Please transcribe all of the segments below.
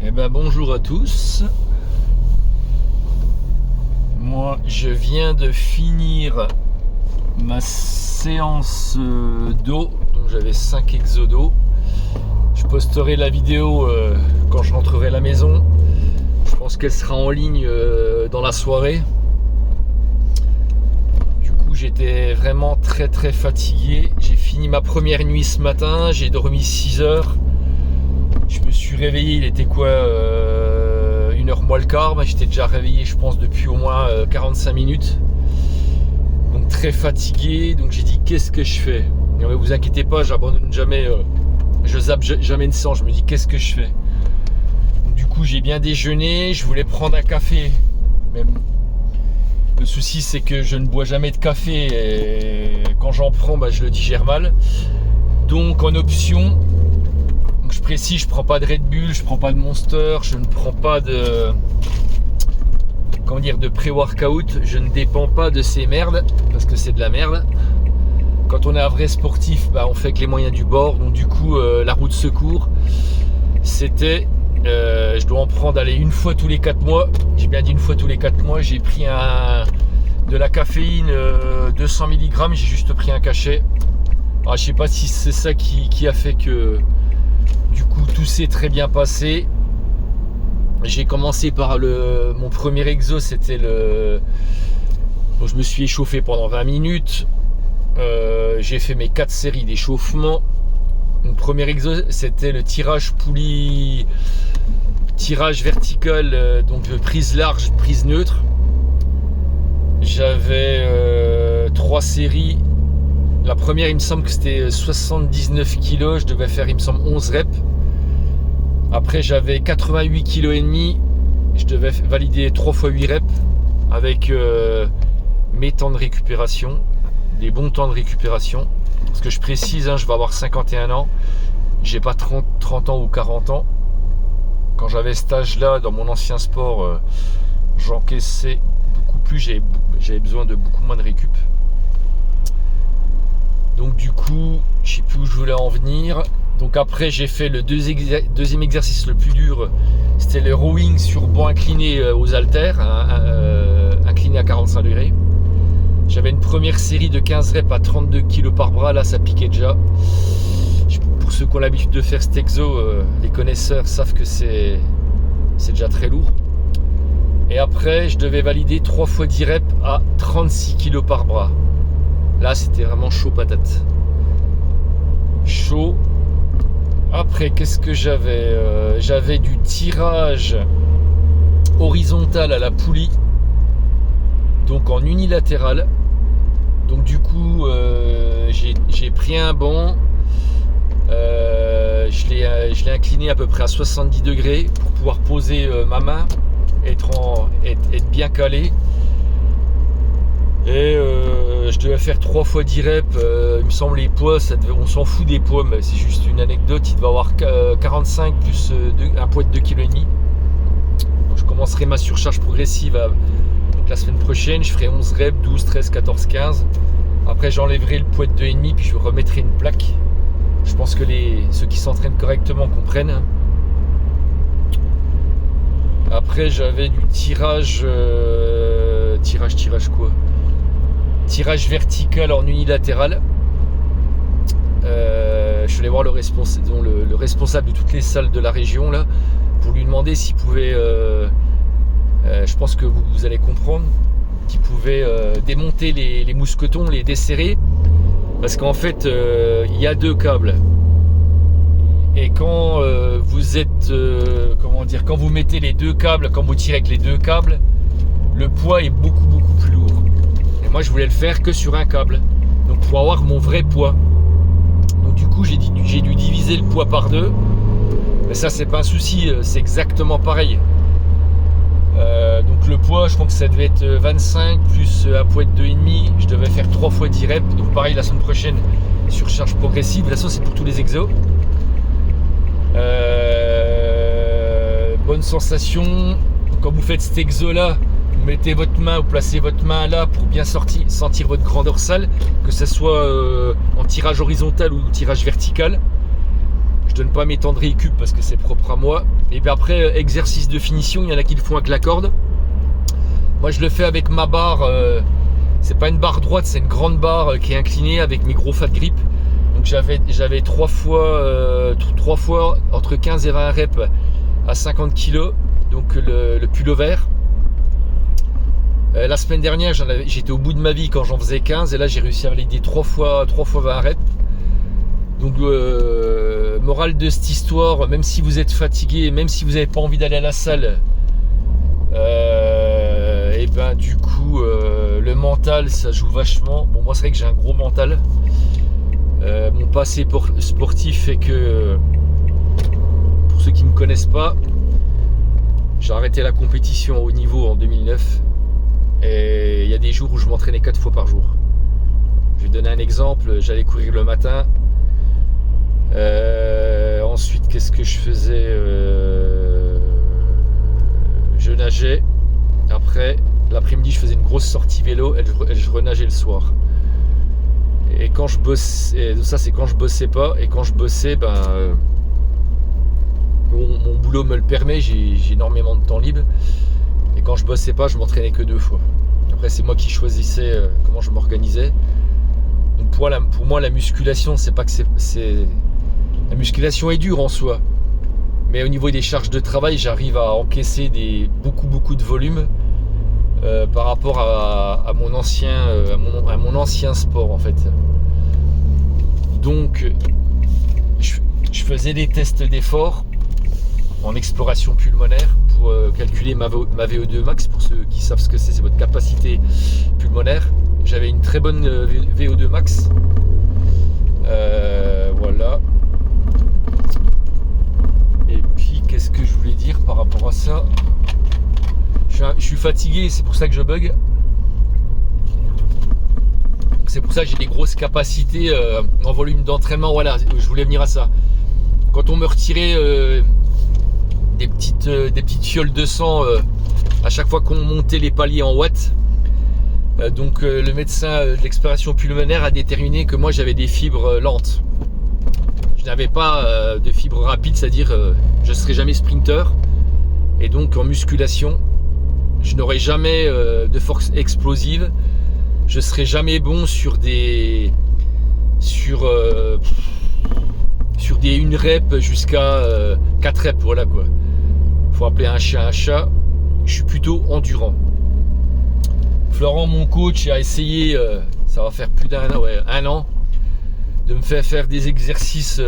Eh ben bonjour à tous. Moi je viens de finir ma séance d'eau, donc j'avais 5 exos d'eau. Je posterai la vidéo quand je rentrerai à la maison. Je pense qu'elle sera en ligne dans la soirée. Du coup j'étais vraiment très fatigué. J'ai fini ma première nuit ce matin, j'ai dormi 6 heures. Je me suis réveillé, il était quoi 1h moins le quart, j'étais déjà réveillé je pense depuis au moins 45 minutes. Donc très fatigué, donc j'ai dit qu'est-ce que je fais. Et vous inquiétez pas, j'abandonne jamais, je zappe jamais une séance, je me dis qu'est-ce que je fais. Donc, du coup j'ai bien déjeuné, je voulais prendre un café. Mais le souci c'est que je ne bois jamais de café et quand j'en prends je le digère mal. Donc en option, je précise, je prends pas de Red Bull, je prends pas de Monster, je ne prends pas de pré-workout, je ne dépends pas de ces merdes parce que c'est de la merde. Quand on est un vrai sportif, on fait que les moyens du bord. Donc du coup la roue de secours, c'était je dois en prendre une fois tous les 4 mois. J'ai bien dit une fois tous les 4 mois. J'ai pris de la caféine 200 mg, j'ai juste pris un cachet. Alors, je sais pas si c'est ça qui a fait que du coup tout s'est très bien passé. J'ai commencé par mon premier exo, c'était donc je me suis échauffé pendant 20 minutes. J'ai fait mes 4 séries d'échauffement. Mon premier exo, c'était le tirage poulie, tirage vertical, donc prise large, prise neutre. J'avais 3 séries. La première, il me semble que c'était 79 kg, je devais faire, il me semble, 11 reps. Après, j'avais 88 kg et demi, je devais valider 3 x 8 reps avec mes temps de récupération, des bons temps de récupération. Parce que je précise, je vais avoir 51 ans, j'ai pas 30 ans ou 40 ans. Quand j'avais cet âge-là, dans mon ancien sport, j'encaissais beaucoup plus, j'avais besoin de beaucoup moins de récup. Donc du coup, je sais plus où je voulais en venir. Donc après, j'ai fait le deuxième exercice le plus dur. C'était le rowing sur banc incliné aux haltères, incliné à 45 degrés. J'avais une première série de 15 reps à 32 kg par bras. Là, ça piquait déjà. Pour ceux qui ont l'habitude de faire cet exo, les connaisseurs savent que c'est déjà très lourd. Et après, je devais valider 3 x 10 reps à 36 kg par bras. Là, c'était vraiment chaud patate. Chaud. Après, qu'est-ce que j'avais j'avais du tirage horizontal à la poulie. Donc en unilatéral. Donc du coup, j'ai pris un banc. Je l'ai incliné à peu près à 70 degrés pour pouvoir poser ma main, être bien calé. Et je devais faire 3 x 10 reps. Il me semble les poids, on s'en fout des poids, mais c'est juste une anecdote. Il devait avoir 45 plus un poids de 2,5 kg. Donc je commencerai ma surcharge progressive donc la semaine prochaine. Je ferai 11 reps, 12, 13, 14, 15. Après j'enlèverai le poids de 2,5 puis je remettrai une plaque. Je pense que ceux qui s'entraînent correctement comprennent. Après j'avais du tirage tirage vertical en unilatéral. Je suis allé voir le responsable de toutes les salles de la région là, pour lui demander s'il pouvait, je pense que vous allez comprendre, qu'il pouvait démonter les mousquetons, les desserrer, parce qu'en fait il y a 2 câbles. Et quand vous êtes, quand vous mettez les 2 câbles, quand vous tirez avec les 2 câbles, le poids est beaucoup plus lourd. Et moi je voulais le faire que sur un câble, donc pour avoir mon vrai poids. Donc du coup j'ai dû diviser le poids par 2. Mais ça c'est pas un souci, c'est exactement pareil. Donc le poids, je crois que ça devait être 25 plus un poids de 2,5. Je devais faire 3 x 10 reps. Donc pareil la semaine prochaine, surcharge progressive. De toute façon c'est pour tous les exos. Bonne sensation. Quand vous faites cet exo là, vous mettez votre main, vous placez votre main là pour bien sentir votre grand dorsal, que ce soit en tirage horizontal ou tirage vertical. Je donne pas mes temps de récup parce que c'est propre à moi. Et puis après, exercice de finition, il y en a qui le font avec la corde. Moi je le fais avec ma barre, c'est pas une barre droite, c'est une grande barre qui est inclinée avec mes gros fat grip. Donc j'avais 3 fois entre 15 et 20 reps à 50 kg, donc le pull vert. La semaine dernière j'étais au bout de ma vie quand j'en faisais 15 et là j'ai réussi à valider 3 fois 20 reps. Donc morale de cette histoire, même si vous êtes fatigué, même si vous n'avez pas envie d'aller à la salle, et ben du coup le mental ça joue vachement. Bon, moi c'est vrai que j'ai un gros mental, mon passé sportif fait que, pour ceux qui ne me connaissent pas, j'ai arrêté la compétition à haut niveau en 2009 et il y a des jours où je m'entraînais 4 fois par jour. Je vais donner un exemple, j'allais courir le matin, ensuite qu'est-ce que je faisais, je nageais. Après, l'après-midi, je faisais une grosse sortie vélo et je renageais le soir. Et quand je bossais, ça c'est quand je bossais pas. Et quand je bossais, mon boulot me le permet, j'ai énormément de temps libre. Et quand je bossais pas, je m'entraînais que 2 fois. Après, c'est moi qui choisissais comment je m'organisais. Donc pour moi, la musculation, c'est pas que c'est... La musculation est dure en soi. Mais au niveau des charges de travail, j'arrive à encaisser beaucoup de volume par rapport à mon ancien sport en fait. Donc je faisais des tests d'effort en exploration pulmonaire pour calculer ma VO2 max. Pour ceux qui savent ce que c'est votre capacité pulmonaire. J'avais une très bonne VO2 max. Voilà. Et puis qu'est-ce que je voulais dire par rapport à ça? Je suis fatigué, c'est pour ça que je bug. Donc c'est pour ça que j'ai des grosses capacités en volume d'entraînement. Voilà, je voulais venir à ça. Quand on me retirait des petites fioles de sang à chaque fois qu'on montait les paliers en watts, donc le médecin de l'exploration pulmonaire a déterminé que moi j'avais des fibres lentes. Je n'avais pas de fibres rapides, c'est-à-dire je ne serai jamais sprinter. Et donc en musculation, je n'aurai jamais de force explosive. Je ne serai jamais bon sur des 1 rep jusqu'à 4 reps. Voilà quoi. Faut appeler un chat un chat. Je suis plutôt endurant. Florent, mon coach, a essayé, ça va faire plus un an, de me faire des exercices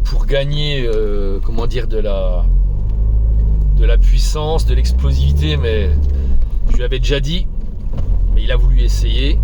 pour gagner de la puissance, de l'explosivité, mais je lui avais déjà dit, mais il a voulu essayer.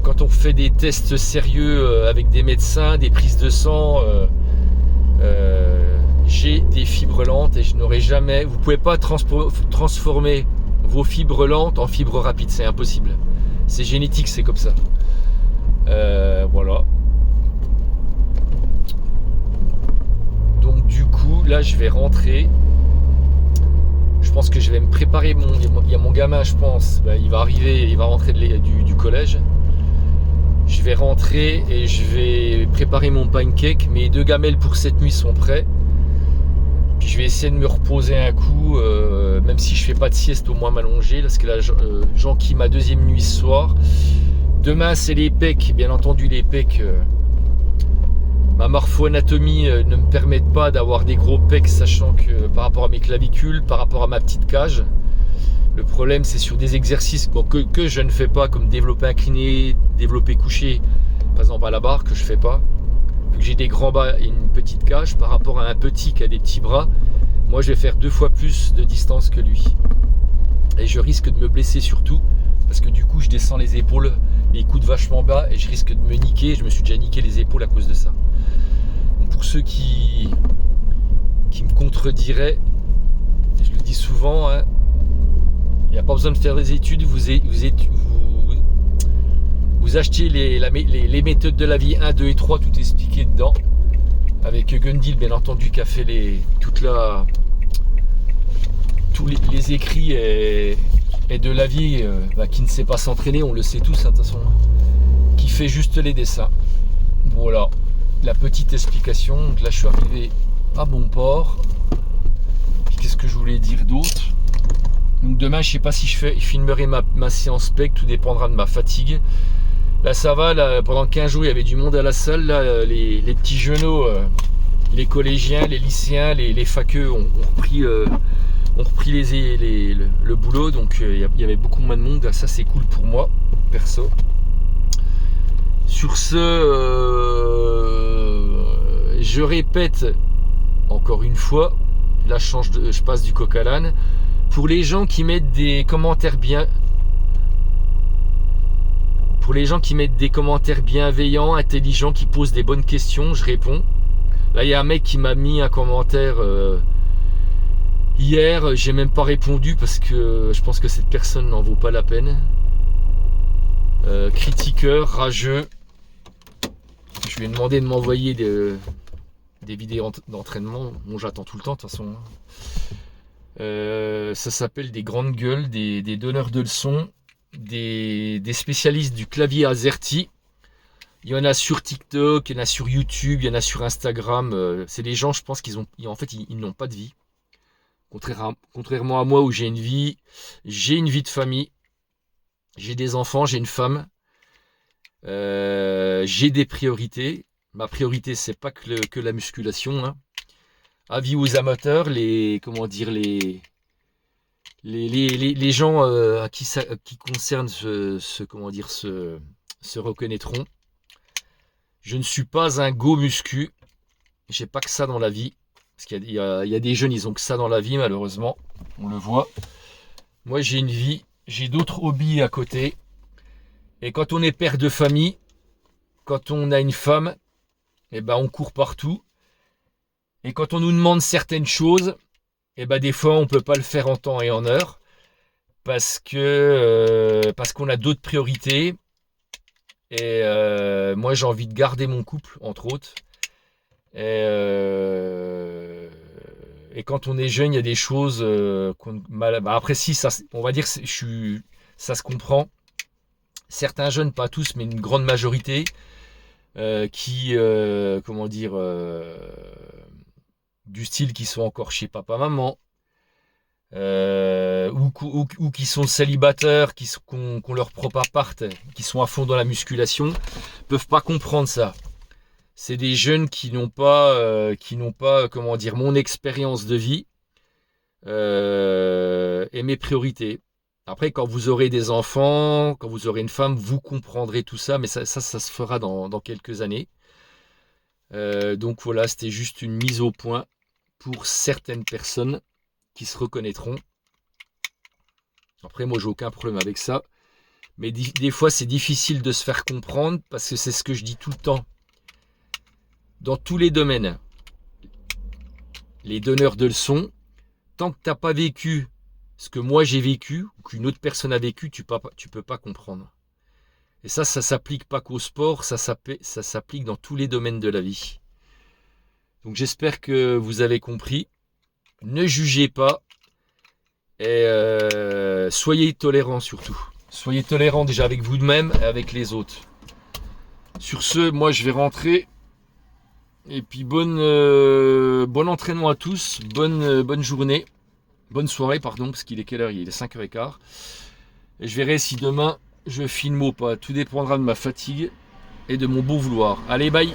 Quand on fait des tests sérieux avec des médecins, des prises de sang, j'ai des fibres lentes et je n'aurai jamais... Vous ne pouvez pas transformer vos fibres lentes en fibres rapides, c'est impossible. C'est génétique, c'est comme ça. Voilà. Donc du coup, là je vais rentrer. Je pense que je vais me préparer. Il y a mon gamin, je pense. Il va arriver, il va rentrer du collège. Je vais rentrer et je vais préparer mon pancake. Mes 2 gamelles pour cette nuit sont prêts. Puis je vais essayer de me reposer un coup, même si je fais pas de sieste, au moins m'allonger, parce que là j'enquille ma 2e nuit ce soir. Demain c'est les pecs, bien entendu les pecs. Ma morpho-anatomie ne me permet pas d'avoir des gros pecs, sachant que par rapport à mes clavicules, par rapport à ma petite cage, le problème c'est sur des exercices que je ne fais pas, comme développé incliné, développé couché, par exemple à la barre, que je fais pas. Vu que j'ai des grands bras et une petite cage, par rapport à un petit qui a des petits bras, moi je vais faire 2 fois plus de distance que lui. Et je risque de me blesser surtout, parce que du coup je descends les épaules, les coudes vachement bas, et je risque de me niquer. Je me suis déjà niqué les épaules à cause de ça. Donc pour ceux qui me contrediraient, je le dis souvent, hein, il n'y a pas besoin de faire des études, vous achetez les méthodes de la vie 1, 2 et 3, tout expliqué dedans. Avec Gundil, bien entendu, qui a fait tous les écrits et de la vie, qui ne sait pas s'entraîner, on le sait tous, hein, de toute façon, qui fait juste les dessins. Voilà, la petite explication. Donc là je suis arrivé à bon port. Puis qu'est-ce que je voulais dire d'autre? Donc demain je sais pas si je filmerai ma séance spec, tout dépendra de ma fatigue. Là ça va, là, pendant 15 jours il y avait du monde à la salle, là, les petits genoux, les collégiens, les lycéens, les faqueux ont repris le boulot, donc il y avait beaucoup moins de monde, ça c'est cool pour moi, perso. Sur ce, je répète encore une fois, là je passe du coq à l'âne, pour les gens qui mettent des commentaires bienveillants, intelligents, qui posent des bonnes questions, je réponds. Là, il y a un mec qui m'a mis un commentaire hier, j'ai même pas répondu parce que je pense que cette personne n'en vaut pas la peine. Critiqueur, rageux. Je lui ai demandé de m'envoyer des vidéos d'entraînement. Bon, j'attends tout le temps de toute façon. Ça s'appelle des grandes gueules, des donneurs de leçons, des spécialistes du clavier AZERTY. Il y en a sur TikTok, il y en a sur YouTube, il y en a sur Instagram. C'est des gens, je pense qu'ils n'ont pas de vie. Contrairement à moi où j'ai une vie de famille, j'ai des enfants, j'ai une femme, j'ai des priorités. Ma priorité, c'est pas que la musculation. Hein. Avis aux amateurs, les gens à qui concerne se reconnaîtront. Je ne suis pas un go muscu. J'ai pas que ça dans la vie. Parce qu'il y a des jeunes, ils ont que ça dans la vie, malheureusement. On le voit. Moi, j'ai une vie. J'ai d'autres hobbies à côté. Et quand on est père de famille, quand on a une femme, eh ben, on court partout. Et quand on nous demande certaines choses, eh ben, des fois, on ne peut pas le faire en temps et en heure. Parce qu'on a d'autres priorités. Et moi, j'ai envie de garder mon couple, entre autres. Et quand on est jeune, il y a des choses après, si, ça, on va dire, ça se comprend. Certains jeunes, pas tous, mais une grande majorité, qui, du style qui sont encore chez papa-maman, ou qui sont célibataires, qui ont leur propre appart, qui sont à fond dans la musculation, peuvent pas comprendre ça. C'est des jeunes qui n'ont pas, mon expérience de vie et mes priorités. Après, quand vous aurez des enfants, quand vous aurez une femme, vous comprendrez tout ça, mais ça se fera dans quelques années. Donc voilà, c'était juste une mise au point pour certaines personnes qui se reconnaîtront. Après, moi, j'ai aucun problème avec ça. Mais des fois, c'est difficile de se faire comprendre parce que c'est ce que je dis tout le temps. Dans tous les domaines, les donneurs de leçons, tant que tu n'as pas vécu ce que moi j'ai vécu ou qu'une autre personne a vécu, tu peux pas comprendre. Et ça s'applique pas qu'au sport, ça s'applique dans tous les domaines de la vie. Donc j'espère que vous avez compris. Ne jugez pas et soyez tolérants surtout. Soyez tolérants déjà avec vous-même et avec les autres. Sur ce, moi je vais rentrer. Et puis bon entraînement à tous, bonne journée, bonne soirée pardon, parce qu'il est quelle heure? Il est 5h15. Et je verrai si demain je filme ou pas, tout dépendra de ma fatigue et de mon bon vouloir. Allez, bye!